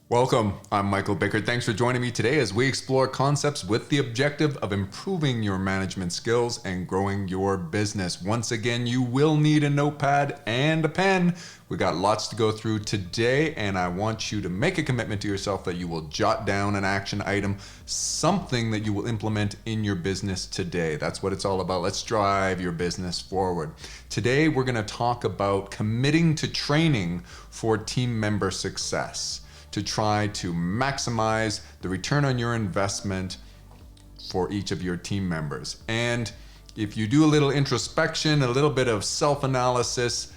Welcome, I'm Michael Bickert. Thanks for joining me today as we explore concepts with the objective of improving your management skills and growing your business. Once again, you will need a notepad and a pen. We got lots to go through today, and I want you to make a commitment to yourself that you will jot down an action item, something that you will implement in your business today. That's what it's all about. Let's drive your business forward. Today, we're going to talk about committing to training for team member success, to try to maximize the return on your investment for each of your team members. And if you do a little introspection, a little bit of self-analysis,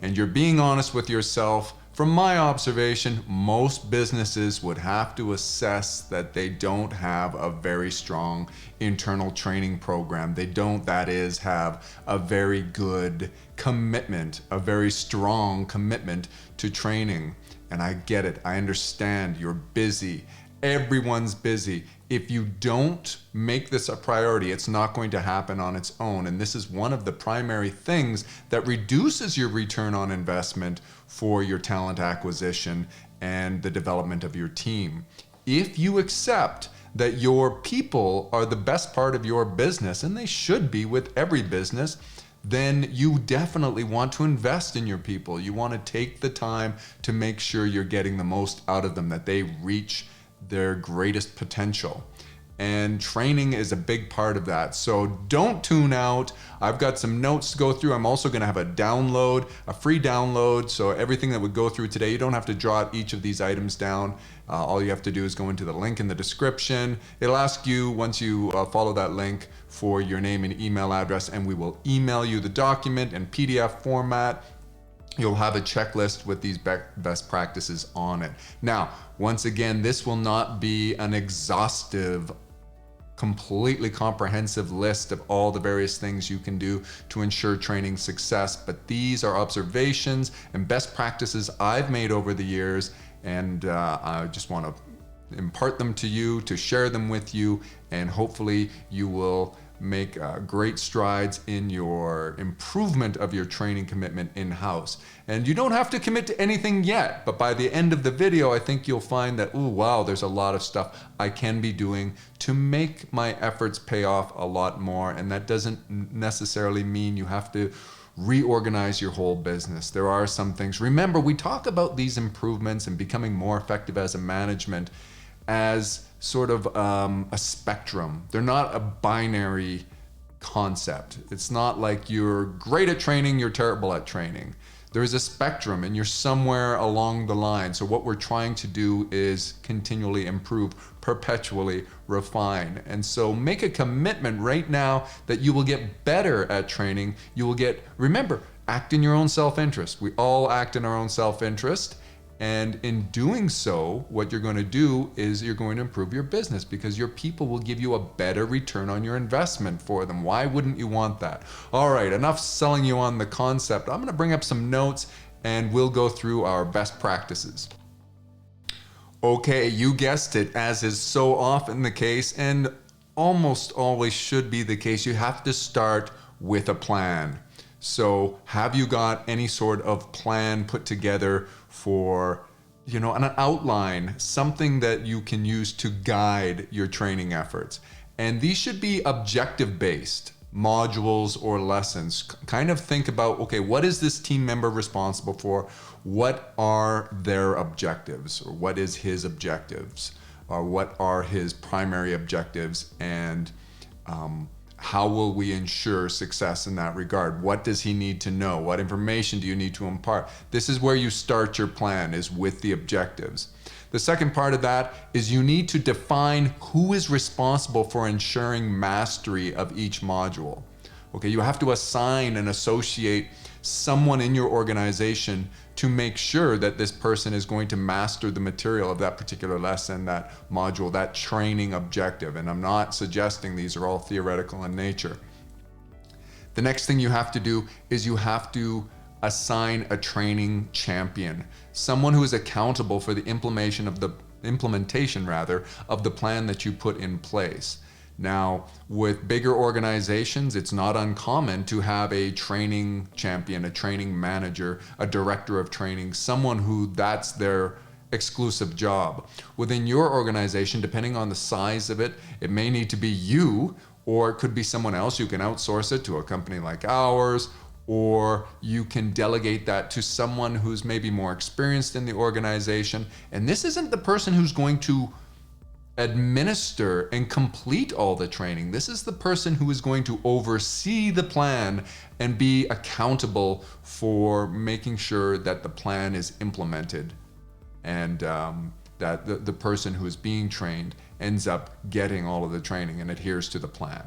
and you're being honest with yourself, from my observation, most businesses would have to assess that they don't have a very strong internal training program. They don't, that is, have a very good commitment, a very strong commitment to training. And I get it, I understand, you're busy. Everyone's busy. If you don't make this a priority, it's not going to happen on its own. And this is one of the primary things that reduces your return on investment for your talent acquisition and the development of your team. If you accept that your people are the best part of your business, and they should be with every business, then you definitely want to invest in your people. You want to take the time to make sure you're getting the most out of them, that they reach their greatest potential. And training is a big part of that. So don't tune out. I've got some notes to go through. I'm also going to have a download, a free download. So everything that we go through today, you don't have to jot each of these items down. All you have to do is go into the link in the description. It'll ask you, once you follow that link, for your name and email address, and we will email you the document in PDF format. You'll have a checklist with these best practices on it. Now, once again, this will not be an exhaustive, completely comprehensive list of all the various things you can do to ensure training success, but these are observations and best practices I've made over the years, and I just want to impart them to you, to share them with you, and hopefully you will make great strides in your improvement of your training commitment in-house. And you don't have to commit to anything yet, but by the end of the video, I think you'll find that, oh wow, there's a lot of stuff I can be doing to make my efforts pay off a lot more. And that doesn't necessarily mean you have to reorganize your whole business. There are some things. Remember, we talk about these improvements and becoming more effective as a management as sort of a spectrum. They're not a binary concept. It's not like you're great at training, you're terrible at training. There's a spectrum and you're somewhere along the line. So what we're trying to do is continually improve, perpetually refine. And so make a commitment right now that you will get better at training. You will get, remember, act in your own self-interest. We all act in our own self-interest. And in doing so, what you're going to do is you're going to improve your business because your people will give you a better return on your investment for them. Why wouldn't you want that? All right, enough selling you on the concept. I'm going to bring up some notes and we'll go through our best practices. Okay, you guessed it, as is so often the case and almost always should be the case, you have to start with a plan. So have you got any sort of plan put together for, an outline, something that you can use to guide your training efforts? And these should be objective based modules or lessons. Kind of think about, okay, what is this team member responsible for? What are their objectives? Or what is his objectives? Or what are his primary objectives? And how will we ensure success in that regard? What does he need to know? What information do you need to impart? This is where you start your plan, is with the objectives. The second part of that is you need to define who is responsible for ensuring mastery of each module. Okay, you have to assign and associate someone in your organization to make sure that this person is going to master the material of that particular lesson, that module, that training objective. And I'm not suggesting these are all theoretical in nature. The next thing you have to do is you have to assign a training champion, someone who is accountable for the implementation of the plan that you put in place. Now, with bigger organizations, it's not uncommon to have a training champion, a training manager, a director of training, someone who that's their exclusive job. Within your organization, depending on the size of it, it may need to be you, or it could be someone else. You can outsource it to a company like ours, or you can delegate that to someone who's maybe more experienced in the organization. And this isn't the person who's going to administer and complete all the training. This is the person who is going to oversee the plan and be accountable for making sure that the plan is implemented, and that the person who is being trained ends up getting all of the training and adheres to the plan.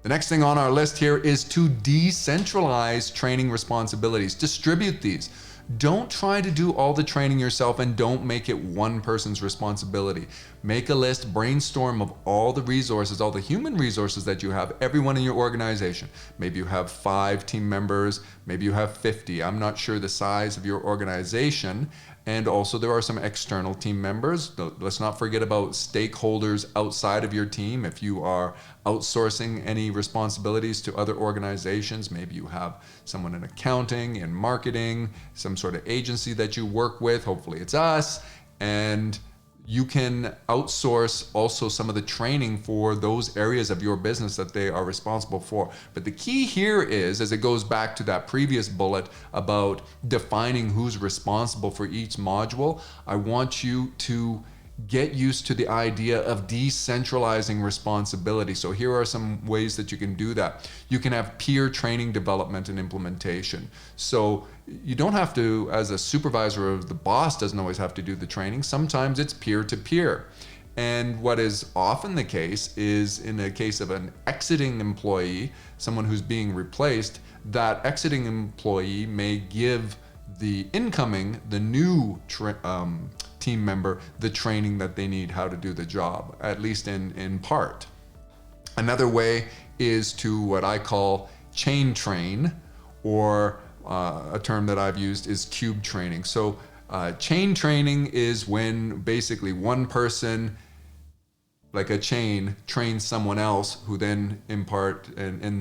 The next thing on our list here is to decentralize training responsibilities. Distribute these. Don't try to do all the training yourself, and don't make it one person's responsibility. Make a list, brainstorm of all the resources, all the human resources that you have, everyone in your organization. Maybe you have 5 team members, maybe you have 50. I'm not sure the size of your organization. And also there are some external team members. Let's not forget about stakeholders outside of your team. If you are outsourcing any responsibilities to other organizations, maybe you have someone in accounting, in marketing, some sort of agency that you work with, hopefully it's us, and you can outsource also some of the training for those areas of your business that they are responsible for. But the key here is, as it goes back to that previous bullet about defining who's responsible for each module, I want you to get used to the idea of decentralizing responsibility. So here are some ways that you can do that. You can have peer training development and implementation. So you don't have to, as a supervisor, or the boss doesn't always have to do the training. Sometimes it's peer-to-peer. And what is often the case is, in the case of an exiting employee, someone who's being replaced, that exiting employee may give the incoming, the new team member, the training that they need, how to do the job, at least in part. Another way is to what I call chain train, or a term that I've used is cube training. So chain training is when basically one person, like a chain, trains someone else, who then in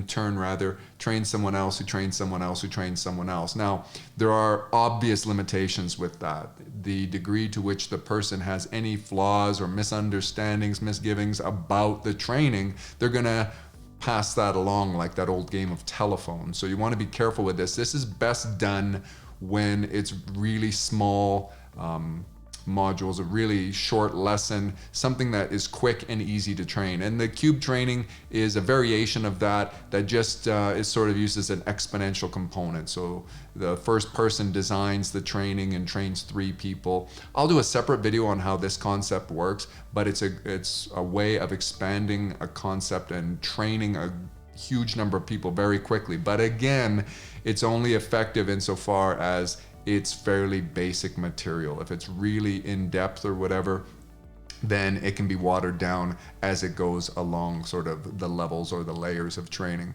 turn trains someone else, who trains someone else, who trains someone else. Now, there are obvious limitations with that. The degree to which the person has any flaws or misunderstandings, misgivings about the training, they're gonna pass that along like that old game of telephone. So you wanna be careful with this. This is best done when it's really small modules, a really short lesson, something that is quick and easy to train. And the cube training is a variation of that just is sort of used as an exponential component. So the first person designs the training and trains 3 people. I'll do a separate video on how this concept works, but it's a way of expanding a concept and training a huge number of people very quickly. But again, it's only effective insofar as it's fairly basic material. If it's really in depth or whatever, then it can be watered down as it goes along sort of the levels or the layers of training.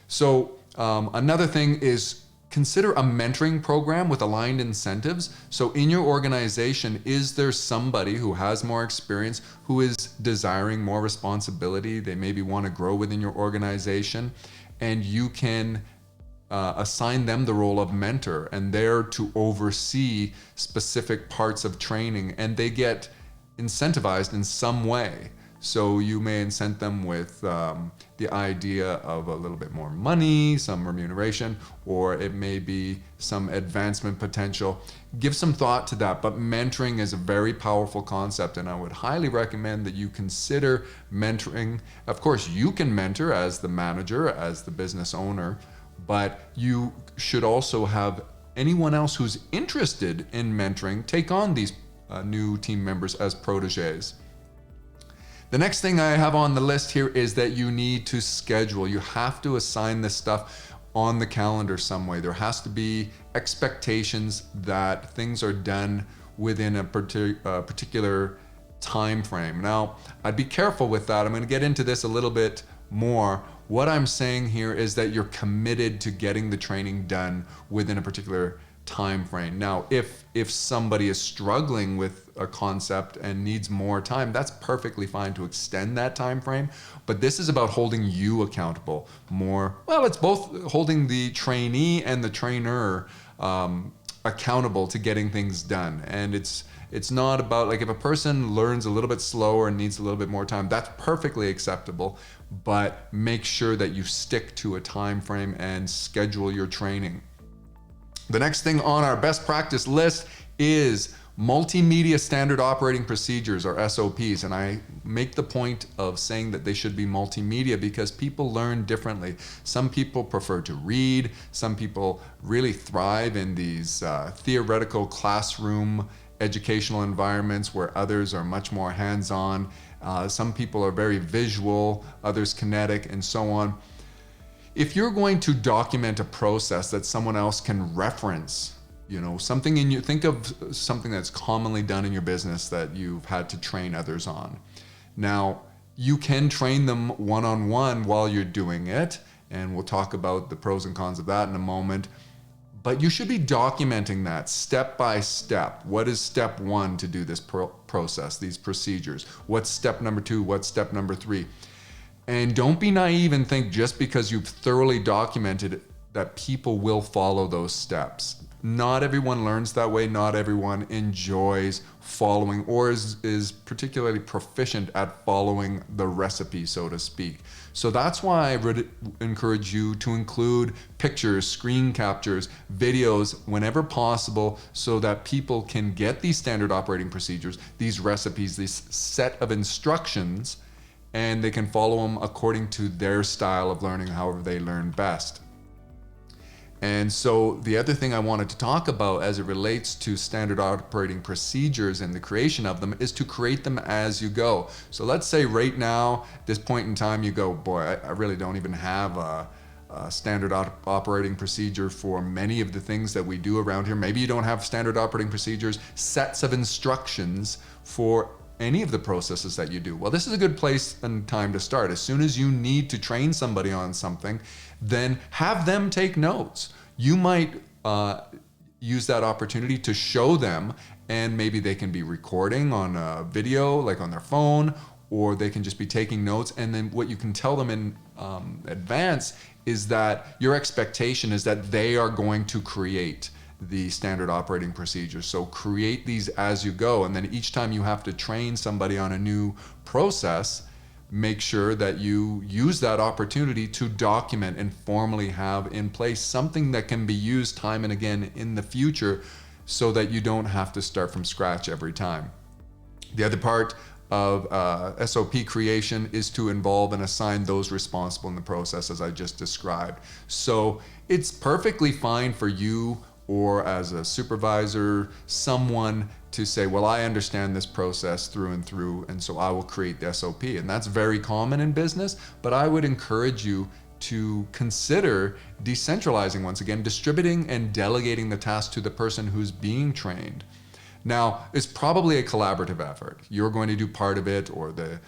So another thing is, consider a mentoring program with aligned incentives. So in your organization, is there somebody who has more experience, who is desiring more responsibility? They maybe want to grow within your organization, and you can assign them the role of mentor, and they're to oversee specific parts of training, and they get incentivized in some way. So you may incent them with the idea of a little bit more money, some remuneration, or it may be some advancement potential. Give some thought to that, but mentoring is a very powerful concept, and I would highly recommend that you consider mentoring. Of course, you can mentor as the manager, as the business owner, but you should also have anyone else who's interested in mentoring take on these new team members as proteges. The next thing I have on the list here is that you need to schedule. You have to assign this stuff on the calendar some way. There has to be expectations that things are done within a particular time frame. Now, I'd be careful with that. I'm going to get into this a little bit more. What I'm saying here is that you're committed to getting the training done within a particular time frame. Now, if somebody is struggling with a concept and needs more time, that's perfectly fine to extend that time frame. But this is about holding you accountable more. Well, it's both holding the trainee and the trainer accountable to getting things done. And it's not about, like, if a person learns a little bit slower and needs a little bit more time, that's perfectly acceptable, but make sure that you stick to a time frame and schedule your training. The next thing on our best practice list is multimedia standard operating procedures, or SOPs. And I make the point of saying that they should be multimedia because people learn differently. Some people prefer to read. Some people really thrive in these theoretical classroom educational environments where others are much more hands-on. Some people are very visual, others kinetic, and so on. If you're going to document a process that someone else can reference, something think of something that's commonly done in your business that you've had to train others on. Now, you can train them one-on-one while you're doing it, and we'll talk about the pros and cons of that in a moment. But you should be documenting that step by step. What is step 1 to do this process, these procedures? What's step number 2? What's step number 3? And don't be naive and think just because you've thoroughly documented it, that people will follow those steps. Not everyone learns that way. Not everyone enjoys following or is particularly proficient at following the recipe, so to speak. So that's why I would encourage you to include pictures, screen captures, videos whenever possible so that people can get these standard operating procedures, these recipes, this set of instructions, and they can follow them according to their style of learning, however they learn best. And so the other thing I wanted to talk about as it relates to standard operating procedures and the creation of them is to create them as you go. So let's say right now, this point in time, you go, boy, I really don't even have a standard operating procedure for many of the things that we do around here. Maybe you don't have standard operating procedures, sets of instructions for any of the processes that you do. Well, this is a good place and time to start. As soon as you need to train somebody on something, then have them take notes. You might use that opportunity to show them, and maybe they can be recording on a video, like on their phone, or they can just be taking notes. And then what you can tell them in advance is that your expectation is that they are going to create the standard operating procedures. So create these as you go, and then each time you have to train somebody on a new process, make sure that you use that opportunity to document and formally have in place something that can be used time and again in the future so that you don't have to start from scratch every time. The other part of SOP creation is to involve and assign those responsible in the process, as I just described. So it's perfectly fine for you or as a supervisor, someone to say, well, I understand this process through and through, and so I will create the SOP. And that's very common in business, but I would encourage you to consider decentralizing, once again, distributing and delegating the task to the person who's being trained. Now, it's probably a collaborative effort. You're going to do part of it, or the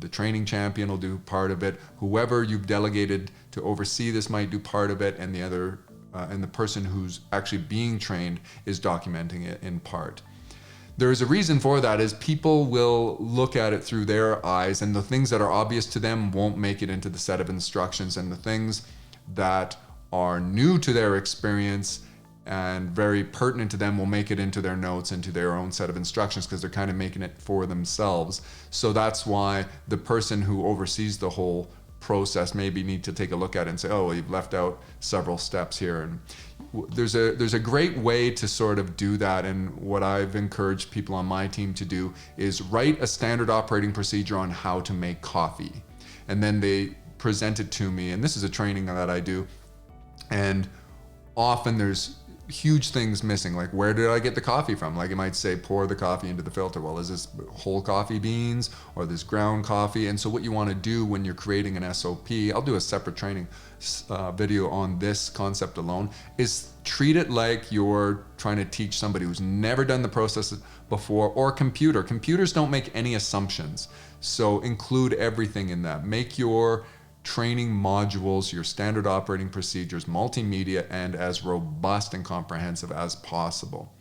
training champion will do part of it. Whoever you've delegated to oversee this might do part of it, and the other and the person who's actually being trained is documenting it in part. There's a reason for that, is people will look at it through their eyes, and the things that are obvious to them won't make it into the set of instructions, and the things that are new to their experience and very pertinent to them will make it into their notes, into their own set of instructions, because they're kind of making it for themselves. So that's why the person who oversees the whole process maybe need to take a look at it and say, oh, well, you've left out several steps here. And there's a great way to sort of do that, and what I've encouraged people on my team to do is write a standard operating procedure on how to make coffee, and then they present it to me. And this is a training that I do, and often there's huge things missing, like where did I get the coffee from? Like it might say pour the coffee into the filter. Well, is this whole coffee beans or this ground coffee? And so what you want to do when you're creating an SOP, I'll do a separate training video on this concept alone, is treat it like you're trying to teach somebody who's never done the process before, or computers don't make any assumptions. So include everything in that. Make your training modules, your standard operating procedures, multimedia, and as robust and comprehensive as possible.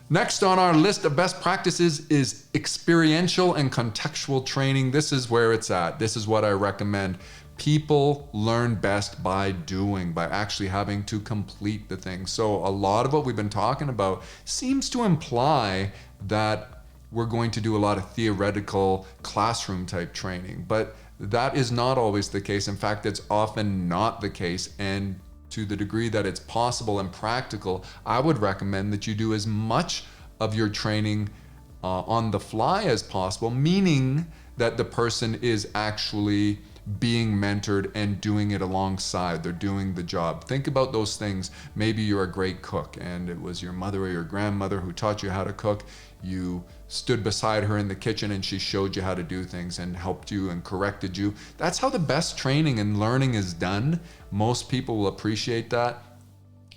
Next on our list of best practices is experiential and contextual training. This is where it's at. This is what I recommend. People learn best by doing, by actually having to complete the thing. So a lot of what we've been talking about seems to imply that we're going to do a lot of theoretical classroom type training, but that is not always the case. In fact, it's often not the case. And to the degree that it's possible and practical, I would recommend that you do as much of your training on the fly as possible, meaning that the person is actually being mentored and doing it alongside. They're doing the job. Think about those things. Maybe you're a great cook and it was your mother or your grandmother who taught you how to cook. You stood beside her in the kitchen and she showed you how to do things and helped you and corrected you. That's how the best training and learning is done. Most people will appreciate that.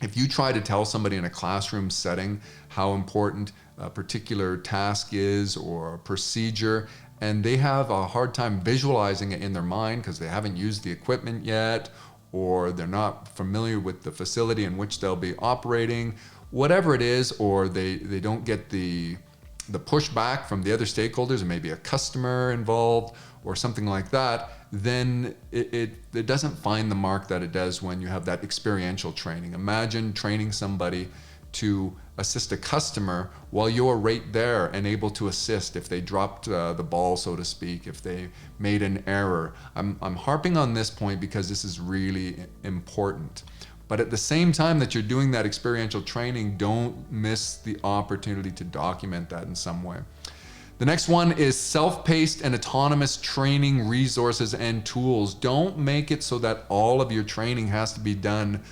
If you try to tell somebody in a classroom setting how important a particular task is or a procedure, and they have a hard time visualizing it in their mind because they haven't used the equipment yet, or they're not familiar with the facility in which they'll be operating, whatever it is, or they don't get the pushback from the other stakeholders, and maybe a customer involved or something like that, then it doesn't find the mark that it does when you have that experiential training. Imagine training somebody to assist a customer while you're right there and able to assist if they dropped the ball, so to speak, if they made an error. I'm harping on this point because this is really important. But at the same time that you're doing that experiential training, don't miss the opportunity to document that in some way. The next one is self-paced and autonomous training resources and tools. Don't make it so that all of your training has to be done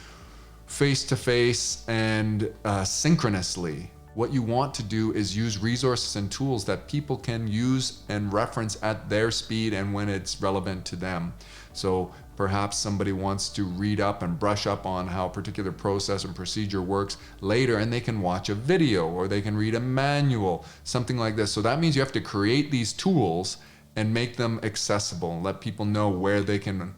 face-to-face and synchronously. What you want to do is use resources and tools that people can use and reference at their speed and when it's relevant to them. So perhaps somebody wants to read up and brush up on how a particular process and procedure works later, and they can watch a video or they can read a manual, something like this. So that means you have to create these tools and make them accessible and let people know where they can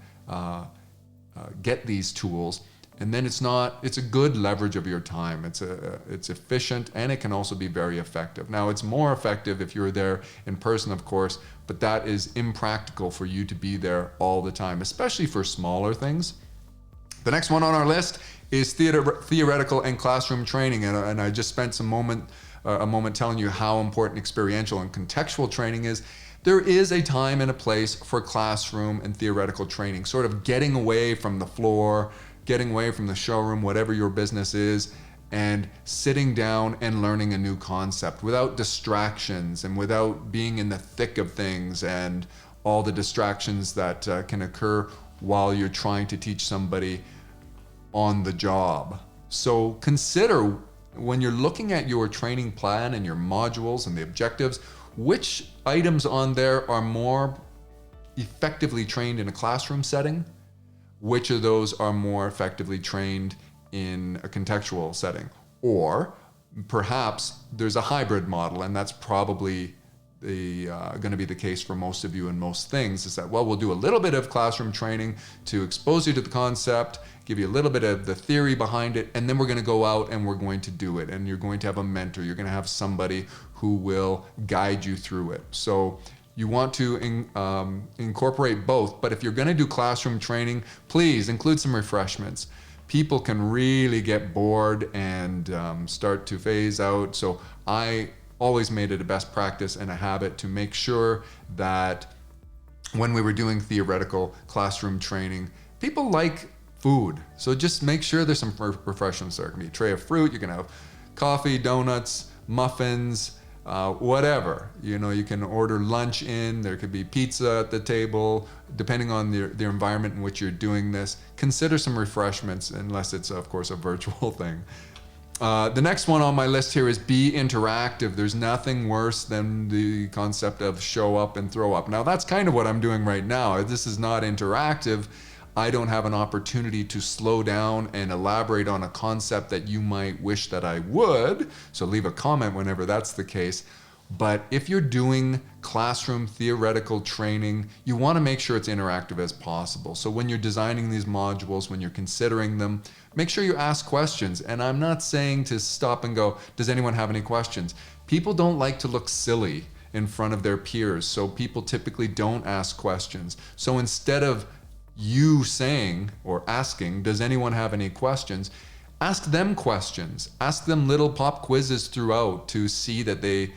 get these tools. And then it's a good leverage of your time. It's efficient, and it can also be very effective. Now, it's more effective if you're there in person, of course, but that is impractical for you to be there all the time, especially for smaller things. The next one on our list is theoretical and classroom training. And I just spent a moment telling you how important experiential and contextual training is. There is a time and a place for classroom and theoretical training, sort of getting away from the floor, getting away from the showroom, whatever your business is, and sitting down and learning a new concept without distractions and without being in the thick of things and all the distractions that can occur while you're trying to teach somebody on the job. So consider, when you're looking at your training plan and your modules and the objectives, which items on there are more effectively trained in a classroom setting? Which of those are more effectively trained in a contextual setting? Or perhaps there's a hybrid model, and that's probably going to be the case for most of you in most things, is that, well, we'll do a little bit of classroom training to expose you to the concept, give you a little bit of the theory behind it, and then we're going to go out and we're going to do it. And you're going to have a mentor. You're going to have somebody who will guide you through it. So you want to incorporate both, but if you're going to do classroom training, please include some refreshments. People can really get bored and start to phase out. So I always made it a best practice and a habit to make sure that when we were doing theoretical classroom training, people like food. So just make sure there's some refreshments there. It can be a tray of fruit, you can have coffee, donuts, muffins, whatever. You know, you can order lunch in, there could be pizza at the table, depending on the environment in which you're doing this. Consider some refreshments, unless it's, of course, a virtual thing. The next one on my list here is be interactive. There's nothing worse than the concept of show up and throw up. Now, that's kind of what I'm doing right now. This is not interactive. I don't have an opportunity to slow down and elaborate on a concept that you might wish that I would. So leave a comment whenever that's the case. But if you're doing classroom theoretical training, you want to make sure it's interactive as possible. So when you're designing these modules, when you're considering them, make sure you ask questions. And I'm not saying to stop and go, does anyone have any questions? People don't like to look silly in front of their peers. So people typically don't ask questions. So instead of you saying or asking, does anyone have any questions? Ask them questions. Ask them little pop quizzes throughout to see that they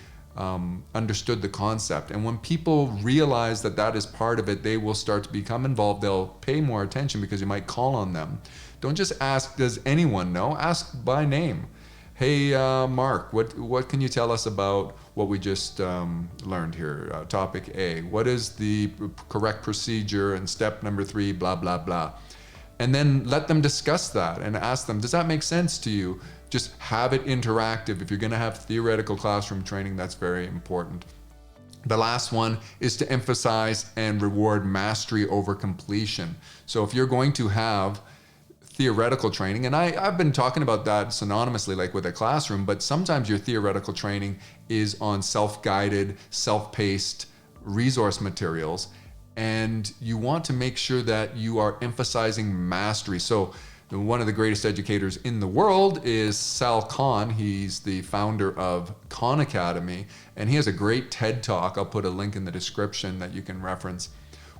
understood the concept. And when people realize that that is part of it, they will start to become involved. They'll pay more attention because you might call on them. Don't just ask, does anyone know? Ask by name. Hey, Mark, what can you tell us about what we just learned here? Topic A. What is the correct procedure and step number 3, blah, blah, blah. And then let them discuss that and ask them, does that make sense to you? Just have it interactive. If you're going to have theoretical classroom training, that's very important. The last one is to emphasize and reward mastery over completion. So if you're going to have theoretical training, and I've been talking about that synonymously, like with a classroom, but sometimes your theoretical training is on self-guided, self-paced resource materials, and you want to make sure that you are emphasizing mastery. So one of the greatest educators in the world is Sal Khan. He's the founder of Khan Academy, and he has a great TED Talk. I'll put a link in the description that you can reference,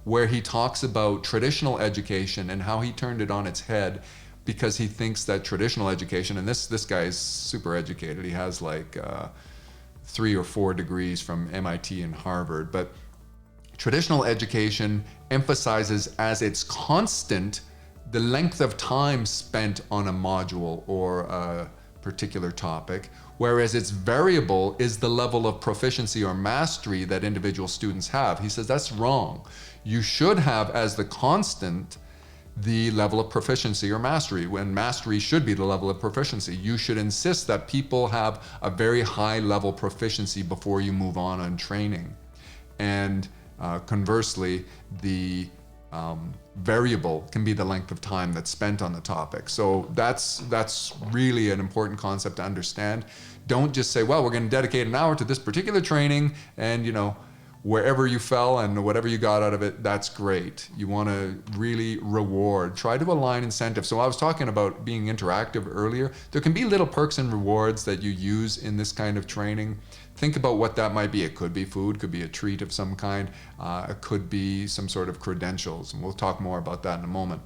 where he talks about traditional education and how he turned it on its head because he thinks that traditional education, and this guy is super educated. He has like 3 or 4 degrees from MIT and Harvard, but traditional education emphasizes as its constant the length of time spent on a module or a particular topic, whereas its variable is the level of proficiency or mastery that individual students have. He says that's wrong. You should have as the constant the level of proficiency or mastery, when mastery should be the level of proficiency. You should insist that people have a very high level proficiency before you move on training. And conversely, the variable can be the length of time that's spent on the topic. So that's really an important concept to understand. Don't just say, well, we're going to dedicate an hour to this particular training, and wherever you fell and whatever you got out of it, that's great. You want to really reward. Try to align incentives. So I was talking about being interactive earlier. There can be little perks and rewards that you use in this kind of training. Think about what that might be. It could be food, could be a treat of some kind. It could be some sort of credentials, and we'll talk more about that in a moment.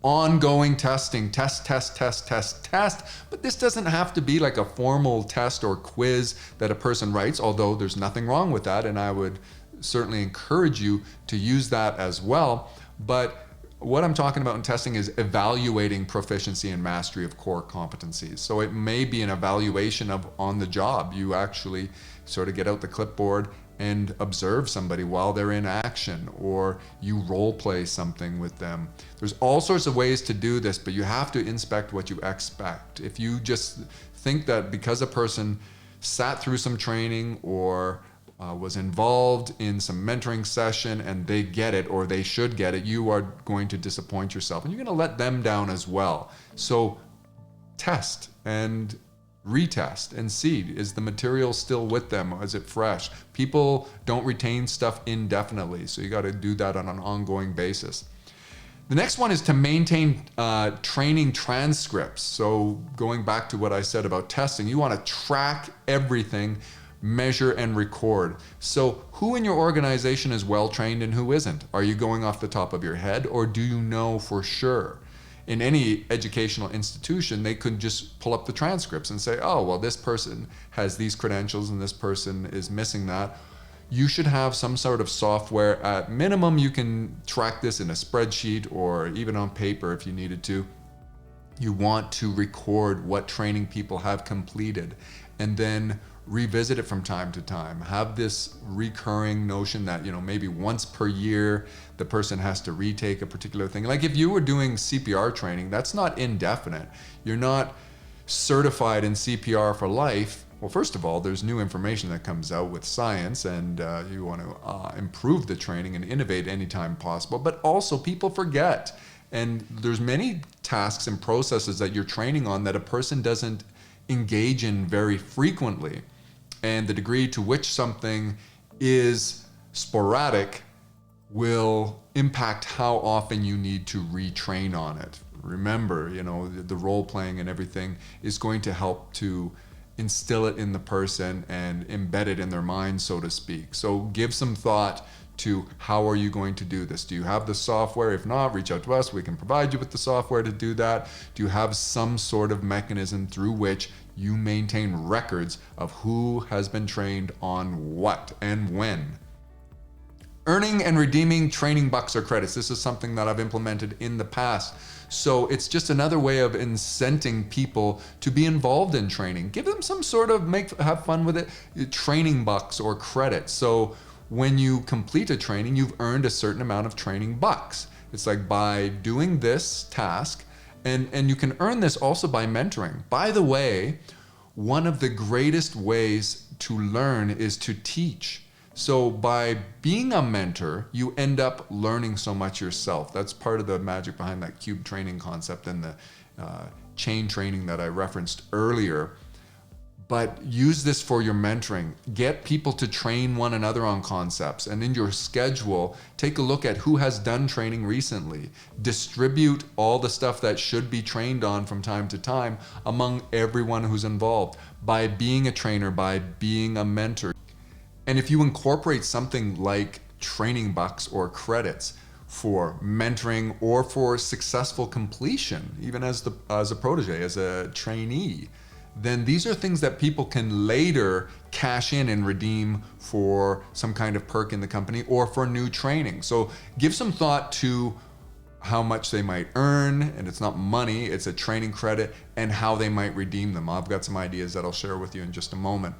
Ongoing testing, test. But this doesn't have to be like a formal test or quiz that a person writes, although there's nothing wrong with that, and I would certainly encourage you to use that as well. But what I'm talking about in testing is evaluating proficiency and mastery of core competencies. So it may be an evaluation of on the job. You actually sort of get out the clipboard and observe somebody while they're in action, or you role play something with them. There's all sorts of ways to do this, but you have to inspect what you expect. If you just think that because a person sat through some training or was involved in some mentoring session and they get it, or they should get it, you are going to disappoint yourself and you're going to let them down as well. So test and retest and see, is the material still with them? Is it fresh? People don't retain stuff indefinitely, so you got to do that on an ongoing basis. The next one is to maintain training transcripts. So going back to what I said about testing, you want to track everything, measure and record. So who in your organization is well trained and who isn't? Are you going off the top of your head, or do you know for sure? In any educational institution, they could just pull up the transcripts and say, oh, well, this person has these credentials and this person is missing that. You should have some sort of software. At minimum, you can track this in a spreadsheet or even on paper if you needed to. You want to record what training people have completed and then revisit it from time to time. Have this recurring notion that, maybe once per year, the person has to retake a particular thing. Like if you were doing CPR training, that's not indefinite. You're not certified in CPR for life. Well, first of all, there's new information that comes out with science, and you want to improve the training and innovate anytime possible. But also people forget. And there's many tasks and processes that you're training on that a person doesn't engage in very frequently. And the degree to which something is sporadic will impact how often you need to retrain on it. Remember, the role playing and everything is going to help to instill it in the person and embed it in their mind, so to speak. So give some thought to how are you going to do this? Do you have the software? If not, reach out to us. We can provide you with the software to do that. Do you have some sort of mechanism through which you maintain records of who has been trained on what and when? Earning and redeeming training bucks or credits. This is something that I've implemented in the past. So it's just another way of incenting people to be involved in training. Give them some sort of have fun with it, training bucks or credits. So when you complete a training, you've earned a certain amount of training bucks. It's like by doing this task, and you can earn this also by mentoring. By the way, one of the greatest ways to learn is to teach. So by being a mentor, you end up learning so much yourself. That's part of the magic behind that cube training concept and the chain training that I referenced earlier. But use this for your mentoring. Get people to train one another on concepts. And in your schedule, take a look at who has done training recently. Distribute all the stuff that should be trained on from time to time among everyone who's involved by being a trainer, by being a mentor. And if you incorporate something like training bucks or credits for mentoring or for successful completion, even as a protege, as a trainee, then these are things that people can later cash in and redeem for some kind of perk in the company or for new training. So give some thought to how much they might earn, and it's not money, it's a training credit, and how they might redeem them. I've got some ideas that I'll share with you in just a moment.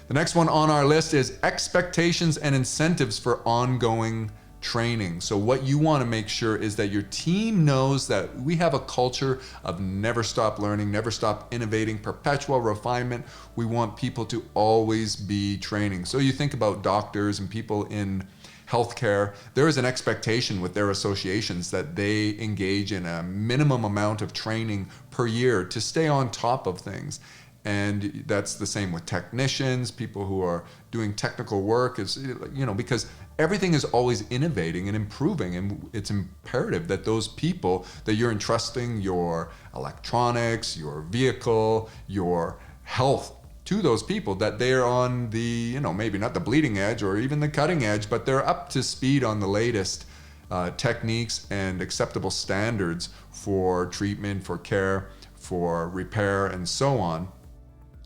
The next one on our list is expectations and incentives for ongoing training. So what you want to make sure is that your team knows that we have a culture of never stop learning, never stop innovating, perpetual refinement. We want people to always be training. So you think about doctors and people in healthcare, there is an expectation with their associations that they engage in a minimum amount of training per year to stay on top of things. And that's the same with technicians, people who are doing technical work, is, you know, because everything is always innovating and improving, and it's imperative that those people that you're entrusting your electronics, your vehicle, your health to those people, that they're on the, you know, maybe not the bleeding edge or even the cutting edge, but they're up to speed on the latest techniques and acceptable standards for treatment, for care, for repair, and so on.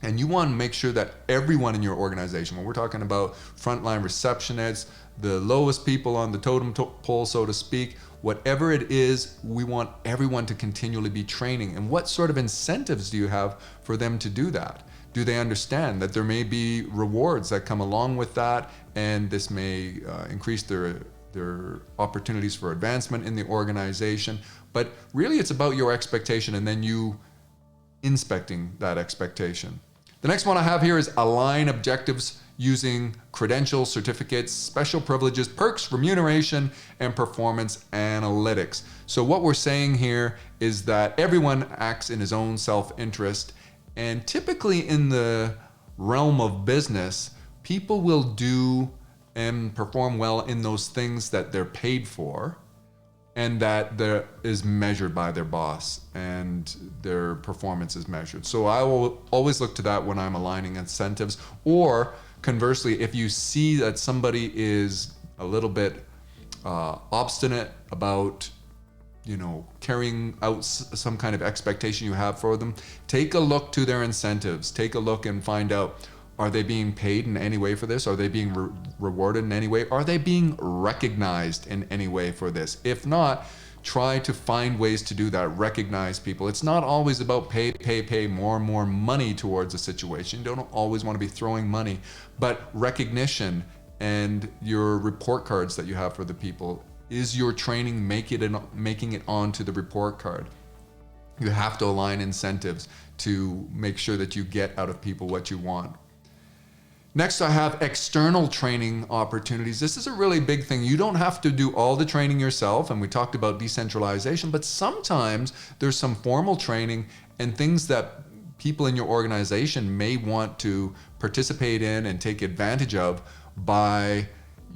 And you want to make sure that everyone in your organization, when we're talking about frontline receptionists, the lowest people on the totem pole, so to speak, whatever it is, we want everyone to continually be training. And what sort of incentives do you have for them to do that? Do they understand that there may be rewards that come along with that, and this may increase their opportunities for advancement in the organization? But really it's about your expectation and then you inspecting that expectation. The next one I have here is align objectives using credentials, certificates, special privileges, perks, remuneration, and performance analytics. So what we're saying here is that everyone acts in his own self-interest, and typically in the realm of business, people will do and perform well in those things that they're paid for, and that is measured by their boss and their performance is measured. So I will always look to that when I'm aligning incentives. Or conversely, if you see that somebody is a little bit obstinate about, you know, carrying out some kind of expectation you have for them, take a look to their incentives. Take a look and find out, are they being paid in any way for this? Are they being rewarded in any way? Are they being recognized in any way for this? If not, try to find ways to do that. Recognize people. It's not always about pay more and more money towards a situation. You don't always want to be throwing money, but recognition and your report cards that you have for the people. Is your training making it onto the report card? You have to align incentives to make sure that you get out of people what you want. Next, I have external training opportunities. This is a really big thing. You don't have to do all the training yourself, and we talked about decentralization, but sometimes there's some formal training and things that people in your organization may want to participate in and take advantage of by,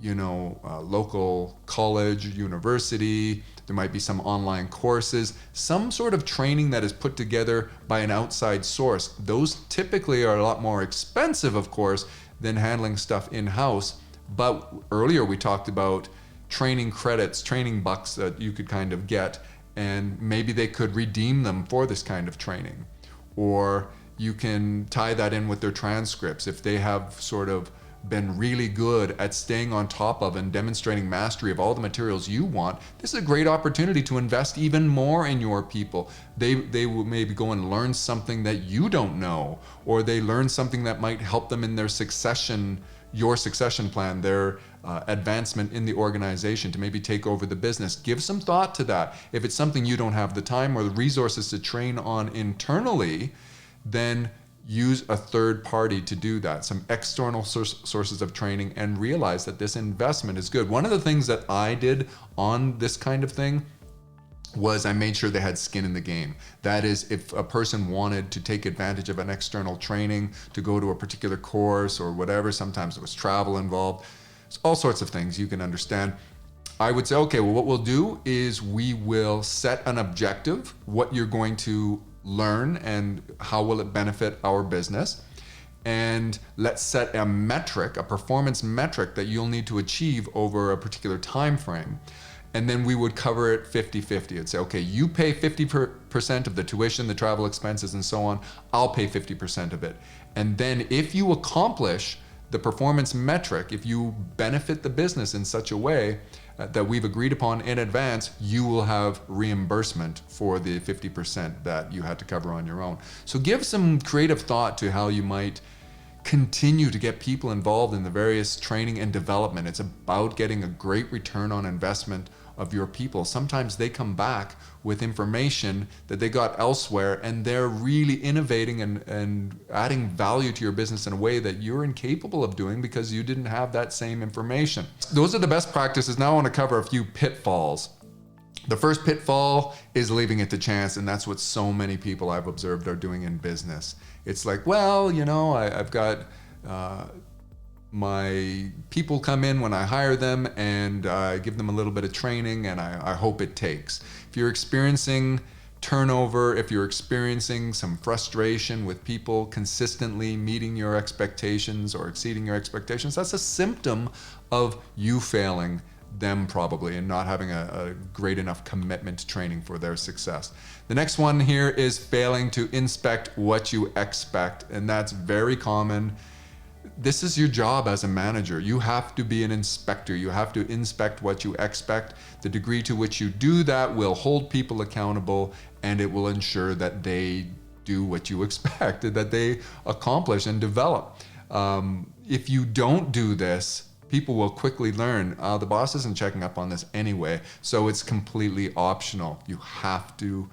you know, local college, university. There might be some online courses, some sort of training that is put together by an outside source. Those typically are a lot more expensive, of course, than handling stuff in-house, But earlier we talked about training credits, training bucks that you could kind of get, and maybe they could redeem them for this kind of training. Or you can tie that in with their transcripts. If they have sort of been really good at staying on top of and demonstrating mastery of all the materials you want, this is a great opportunity to invest even more in your people. They will maybe go and learn something that you don't know, or they learn something that might help them in their your succession plan, their advancement in the organization to maybe take over the business. Give some thought to that. If it's something you don't have the time or the resources to train on internally, then use a third party to do that, some external sources of training, and realize that this investment is good. One of the things that I did on this kind of thing was I made sure they had skin in the game. That is, if a person wanted to take advantage of an external training, to go to a particular course or whatever, sometimes it was travel involved, all sorts of things you can understand. I would say, okay, well, what we'll do is we will set an objective, what you're going to learn and how will it benefit our business. And let's set a metric, a performance metric that you'll need to achieve over a particular time frame. And then we would cover it 50-50. It'd say, okay, you pay 50% of the tuition, the travel expenses, and so on. I'll pay 50% of it. And then if you accomplish the performance metric, if you benefit the business in such a way that we've agreed upon in advance, you will have reimbursement for the 50% that you had to cover on your own. So give some creative thought to how you might continue to get people involved in the various training and development. It's about getting a great return on investment of your people. Sometimes they come back with information that they got elsewhere, and they're really innovating and adding value to your business in a way that you're incapable of doing because you didn't have that same information. Those are the best practices. Now I want to cover a few pitfalls. The first pitfall is leaving it to chance, and that's what so many people I've observed are doing in business. It's like, well, you know, I've got my people come in when I hire them, and I give them a little bit of training, and I hope it takes. If you're experiencing turnover, if you're experiencing some frustration with people consistently meeting your expectations or exceeding your expectations, that's a symptom of you failing them probably and not having a great enough commitment to training for their success. The next one here is failing to inspect what you expect, and that's very common. This is your job as a manager. You have to be an inspector. You have to inspect what you expect. The degree to which you do that will hold people accountable, and it will ensure that they do what you expect, that they accomplish and develop. If you don't do this, people will quickly learn, the boss isn't checking up on this anyway, so it's completely optional. You have to,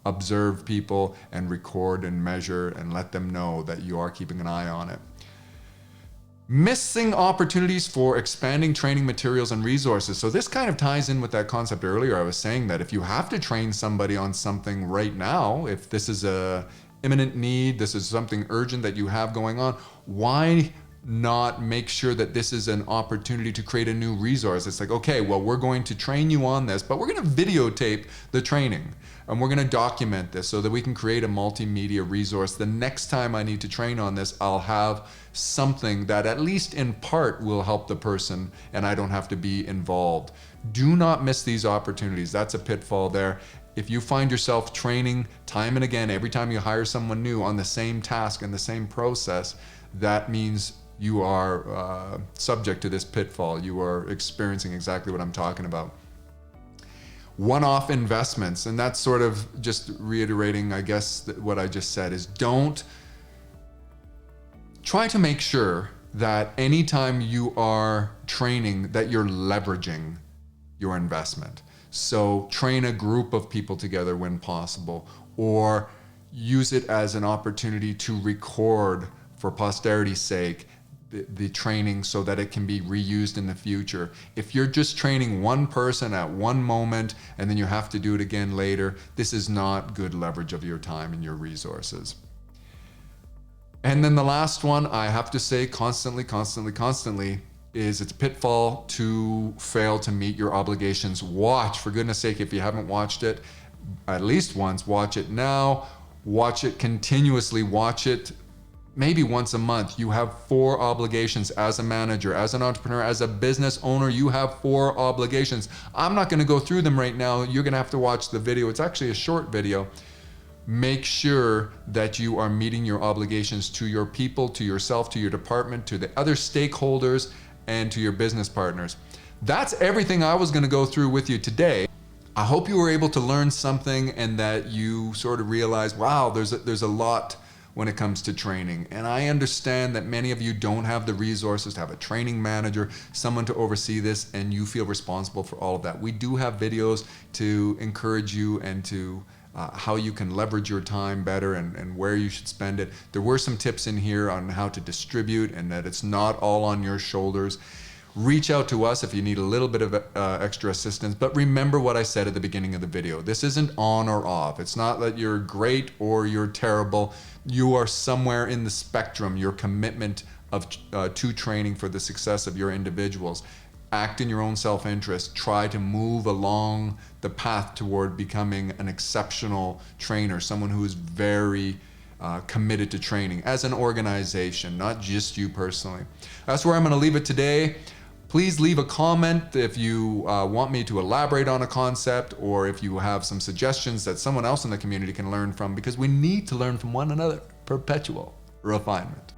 observe people and record and measure and let them know that you are keeping an eye on it. Missing opportunities for expanding training materials and resources. So this kind of ties in with that concept earlier. I was saying that if you have to train somebody on something right now, if this is a imminent need, this is something urgent that you have going on, why not make sure that this is an opportunity to create a new resource? It's like, okay, well, we're going to train you on this, but we're going to videotape the training, and we're going to document this so that we can create a multimedia resource. The next time I need to train on this, I'll have something that at least in part will help the person, and I don't have to be involved. Do not miss these opportunities. That's a pitfall there. If you find yourself training time and again, every time you hire someone new on the same task and the same process, that means you are subject to this pitfall. You are experiencing exactly what I'm talking about. One-off investments, and that's sort of just reiterating, I guess, what I just said, is don't try to make sure that anytime you are training that you're leveraging your investment. So train a group of people together when possible, or use it as an opportunity to record for posterity's sake the training so that it can be reused in the future. If you're just training one person at one moment and then you have to do it again later, this is not good leverage of your time and your resources. And then the last one, I have to say constantly, is it's a pitfall to fail to meet your obligations. Watch, for goodness sake, if you haven't watched it at least once, watch it now, watch it continuously, watch it maybe once a month. You have 4 obligations as a manager, as an entrepreneur, as a business owner. You have 4 obligations. I'm not going to go through them right now. You're going to have to watch the video. It's actually a short video. Make sure that you are meeting your obligations to your people, to yourself, to your department, to the other stakeholders, and to your business partners. That's everything I was going to go through with you today. I hope you were able to learn something and that you sort of realize, wow, there's a lot when it comes to training. And I understand that many of you don't have the resources to have a training manager, someone to oversee this, and you feel responsible for all of that. We do have videos to encourage you and to how you can leverage your time better and where you should spend it. There were some tips in here on how to distribute and that it's not all on your shoulders. Reach out to us if you need a little bit of extra assistance, but remember what I said at the beginning of the video. This isn't on or off. It's not that you're great or you're terrible. You are somewhere in the spectrum, your commitment to training for the success of your individuals. Act in your own self-interest. Try to move along the path toward becoming an exceptional trainer, someone who is very committed to training as an organization, not just you personally. That's where I'm going to leave it today. Please leave a comment if you want me to elaborate on a concept, or if you have some suggestions that someone else in the community can learn from, because we need to learn from one another. Perpetual refinement.